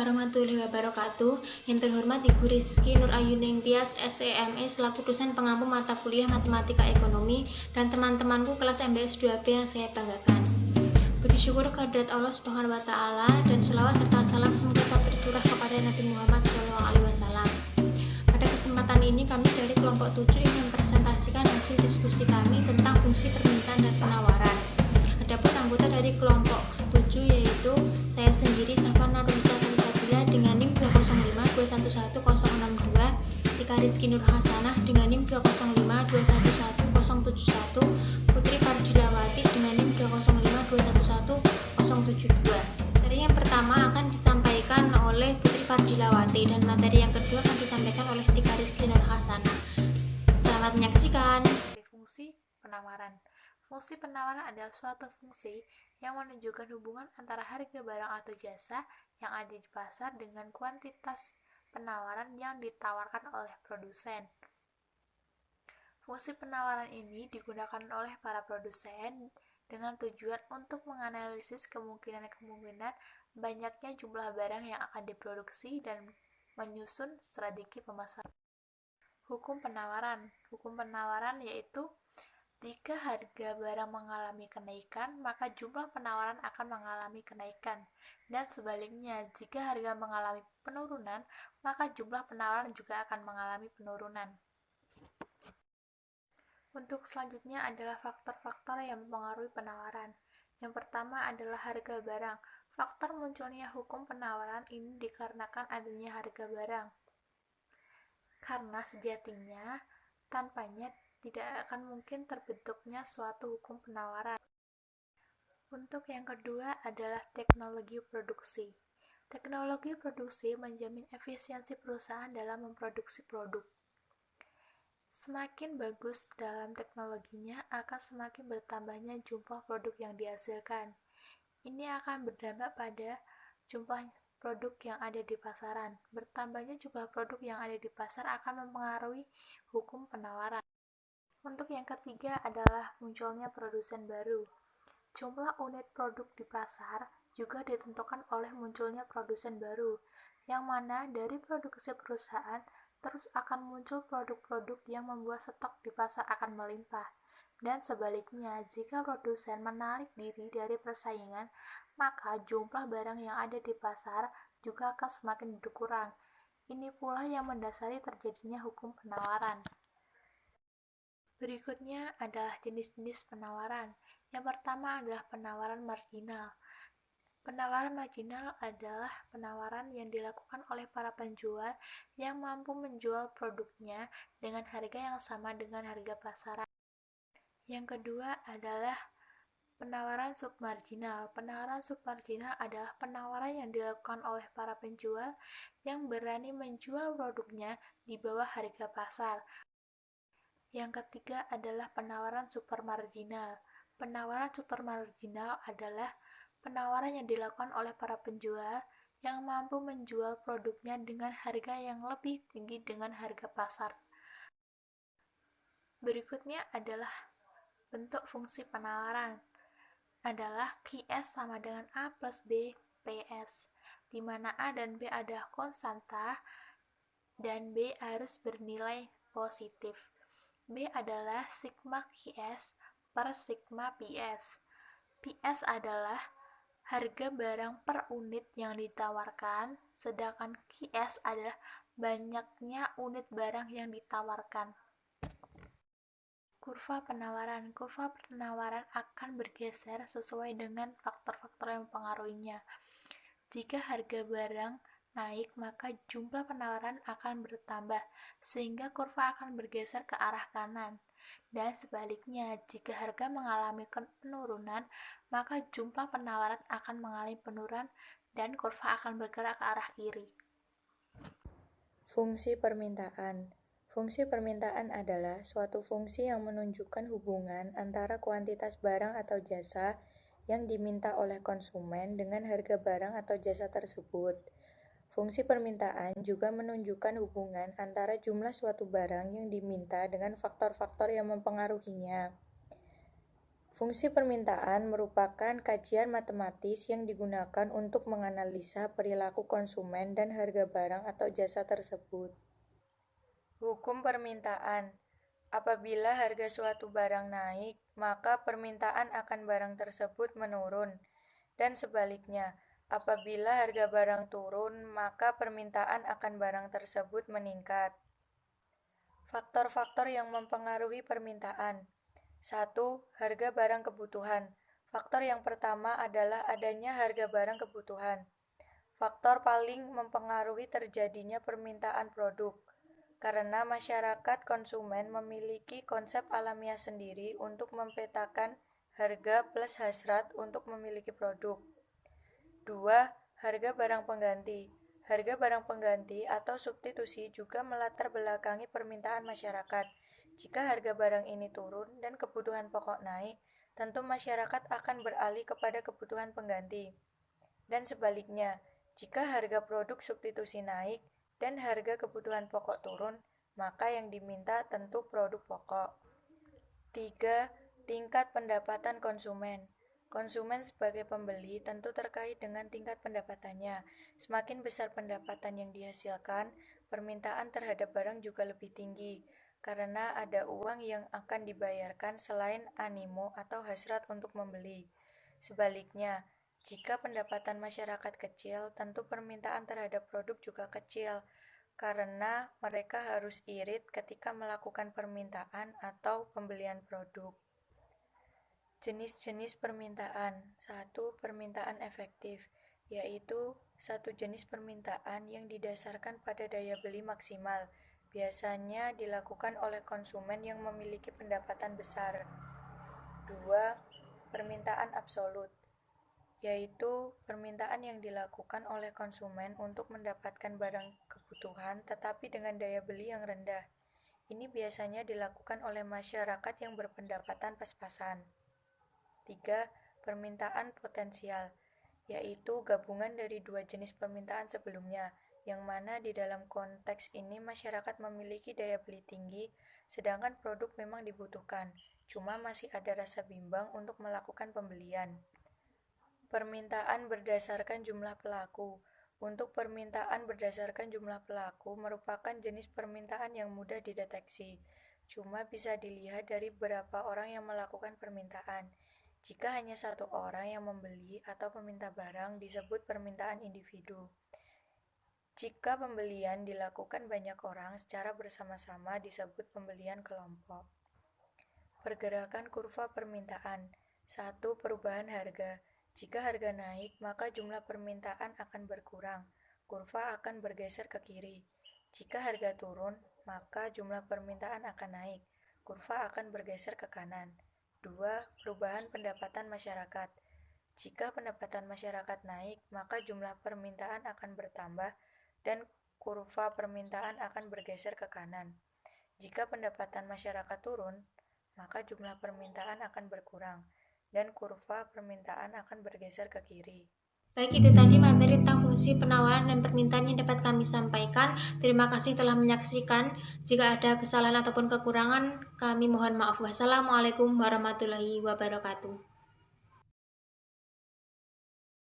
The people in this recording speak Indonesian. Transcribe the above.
warahmatullahi wabarakatuh. Yang terhormat Ibu Rizky Nur Ayuning Tias, SEME, selaku dosen pengampu mata kuliah Matematika Ekonomi, dan teman-temanku kelas MBS 2B yang saya banggakan. Puji syukur kehadirat Allah Subhanahu wa Ta'ala, dan sholawat serta salam semoga tetap tercurah kepada Nabi Muhammad SAW. Pada kesempatan ini kami dari kelompok 7 ingin mempresentasikan hasil diskusi kami tentang fungsi permintaan dan penawaran. Adapun anggota dari kelompok 7 yaitu saya sendiri, Safana Nurisa Sabila dengan NIM 205211062, Tika Rizky Nur Hasanah dengan NIM 205211071, Putri Fardilawati dengan NIM 205211072. Materi yang pertama akan disampaikan oleh Putri Fardilawati dan materi yang kedua akan disampaikan oleh Tika Rizky Nur Hasanah. Selamat menyaksikan. Fungsi penawaran. Fungsi penawaran adalah suatu fungsi yang menunjukkan hubungan antara harga barang atau jasa yang ada di pasar dengan kuantitas penawaran yang ditawarkan oleh produsen. Fungsi penawaran ini digunakan oleh para produsen dengan tujuan untuk menganalisis kemungkinan-kemungkinan banyaknya jumlah barang yang akan diproduksi dan menyusun strategi pemasaran. Hukum penawaran. Hukum penawaran yaitu jika harga barang mengalami kenaikan, maka jumlah penawaran akan mengalami kenaikan. Dan sebaliknya, jika harga mengalami penurunan, maka jumlah penawaran juga akan mengalami penurunan. Untuk selanjutnya adalah faktor-faktor yang mempengaruhi penawaran. Yang pertama adalah harga barang. Faktor munculnya hukum penawaran ini dikarenakan adanya harga barang. Karena sejatinya, tanpanya tidak akan mungkin terbentuknya suatu hukum penawaran. Untuk yang kedua adalah teknologi produksi. Teknologi produksi menjamin efisiensi perusahaan dalam memproduksi produk. Semakin bagus dalam teknologinya, akan semakin bertambahnya jumlah produk yang dihasilkan. Ini akan berdampak pada jumlah produk yang ada di pasaran. Bertambahnya jumlah produk yang ada di pasar akan mempengaruhi hukum penawaran. Untuk yang ketiga adalah munculnya produsen baru. Jumlah unit produk di pasar juga ditentukan oleh munculnya produsen baru, yang mana dari produksi perusahaan terus akan muncul produk-produk yang membuat stok di pasar akan melimpah. Dan sebaliknya, jika produsen menarik diri dari persaingan, maka jumlah barang yang ada di pasar juga akan semakin berkurang. Ini pula yang mendasari terjadinya hukum penawaran. Berikutnya adalah jenis-jenis penawaran. Yang pertama adalah penawaran marginal. Penawaran marginal adalah penawaran yang dilakukan oleh para penjual yang mampu menjual produknya dengan harga yang sama dengan harga pasaran. Yang kedua adalah penawaran submarginal. Penawaran submarginal adalah penawaran yang dilakukan oleh para penjual yang berani menjual produknya di bawah harga pasar. Yang ketiga adalah penawaran supermarginal. Penawaran supermarginal adalah penawaran yang dilakukan oleh para penjual yang mampu menjual produknya dengan harga yang lebih tinggi dengan harga pasar. Berikutnya adalah bentuk fungsi penawaran. Adalah QS sama dengan A plus B PS, di mana A dan B adalah konstanta dan B harus bernilai positif. B adalah sigma QS per sigma PS. PS adalah harga barang per unit yang ditawarkan, sedangkan QS adalah banyaknya unit barang yang ditawarkan. Kurva penawaran. Kurva penawaran akan bergeser sesuai dengan faktor-faktor yang mempengaruhinya. Jika harga barang naik, maka jumlah penawaran akan bertambah, sehingga kurva akan bergeser ke arah kanan. Dan sebaliknya, jika harga mengalami penurunan, maka jumlah penawaran akan mengalami penurunan dan kurva akan bergerak ke arah kiri. Fungsi permintaan. Fungsi permintaan adalah suatu fungsi yang menunjukkan hubungan antara kuantitas barang atau jasa yang diminta oleh konsumen dengan harga barang atau jasa tersebut. Fungsi permintaan juga menunjukkan hubungan antara jumlah suatu barang yang diminta dengan faktor-faktor yang mempengaruhinya. Fungsi permintaan merupakan kajian matematis yang digunakan untuk menganalisa perilaku konsumen dan harga barang atau jasa tersebut. Hukum permintaan. Apabila harga suatu barang naik, maka permintaan akan barang tersebut menurun, dan sebaliknya, apabila harga barang turun, maka permintaan akan barang tersebut meningkat. Faktor-faktor yang mempengaruhi permintaan. 1. Harga barang kebutuhan. Faktor yang pertama adalah adanya harga barang kebutuhan. Faktor paling mempengaruhi terjadinya permintaan produk, karena masyarakat konsumen memiliki konsep alamiah sendiri untuk mempetakan harga plus hasrat untuk memiliki produk. 2. Harga barang pengganti. Harga barang pengganti atau substitusi juga melatar belakangi permintaan masyarakat. Jika harga barang ini turun dan kebutuhan pokok naik, tentu masyarakat akan beralih kepada kebutuhan pengganti. Dan sebaliknya, jika harga produk substitusi naik dan harga kebutuhan pokok turun, maka yang diminta tentu produk pokok. 3. Tingkat pendapatan konsumen. Konsumen sebagai pembeli tentu terkait dengan tingkat pendapatannya. Semakin besar pendapatan yang dihasilkan, permintaan terhadap barang juga lebih tinggi, karena ada uang yang akan dibayarkan selain animo atau hasrat untuk membeli. Sebaliknya, jika pendapatan masyarakat kecil, tentu permintaan terhadap produk juga kecil, karena mereka harus irit ketika melakukan permintaan atau pembelian produk. Jenis-jenis permintaan. 1. Permintaan efektif, yaitu satu jenis permintaan yang didasarkan pada daya beli maksimal, biasanya dilakukan oleh konsumen yang memiliki pendapatan besar. 2. Permintaan absolut, yaitu permintaan yang dilakukan oleh konsumen untuk mendapatkan barang kebutuhan tetapi dengan daya beli yang rendah. Ini biasanya dilakukan oleh masyarakat yang berpendapatan pas-pasan. 3. Permintaan potensial, yaitu gabungan dari dua jenis permintaan sebelumnya, yang mana di dalam konteks ini masyarakat memiliki daya beli tinggi, sedangkan produk memang dibutuhkan, cuma masih ada rasa bimbang untuk melakukan pembelian. Permintaan berdasarkan jumlah pelaku. Untuk permintaan berdasarkan jumlah pelaku merupakan jenis permintaan yang mudah dideteksi, cuma bisa dilihat dari berapa orang yang melakukan permintaan. Jika hanya satu orang yang membeli atau meminta barang, disebut permintaan individu. Jika pembelian dilakukan banyak orang secara bersama-sama, disebut pembelian kelompok. Pergerakan kurva permintaan. 1. Perubahan harga. Jika harga naik, maka jumlah permintaan akan berkurang. Kurva akan bergeser ke kiri. Jika harga turun, maka jumlah permintaan akan naik. Kurva akan bergeser ke kanan. 2. Perubahan pendapatan masyarakat. Jika pendapatan masyarakat naik, maka jumlah permintaan akan bertambah dan kurva permintaan akan bergeser ke kanan. Jika pendapatan masyarakat turun, maka jumlah permintaan akan berkurang dan kurva permintaan akan bergeser ke kiri. Baik, itu tadi materi tentang fungsi penawaran dan permintaan yang dapat kami sampaikan. Terima kasih telah menyaksikan. Jika ada kesalahan ataupun kekurangan, kami mohon maaf. Wassalamualaikum warahmatullahi wabarakatuh.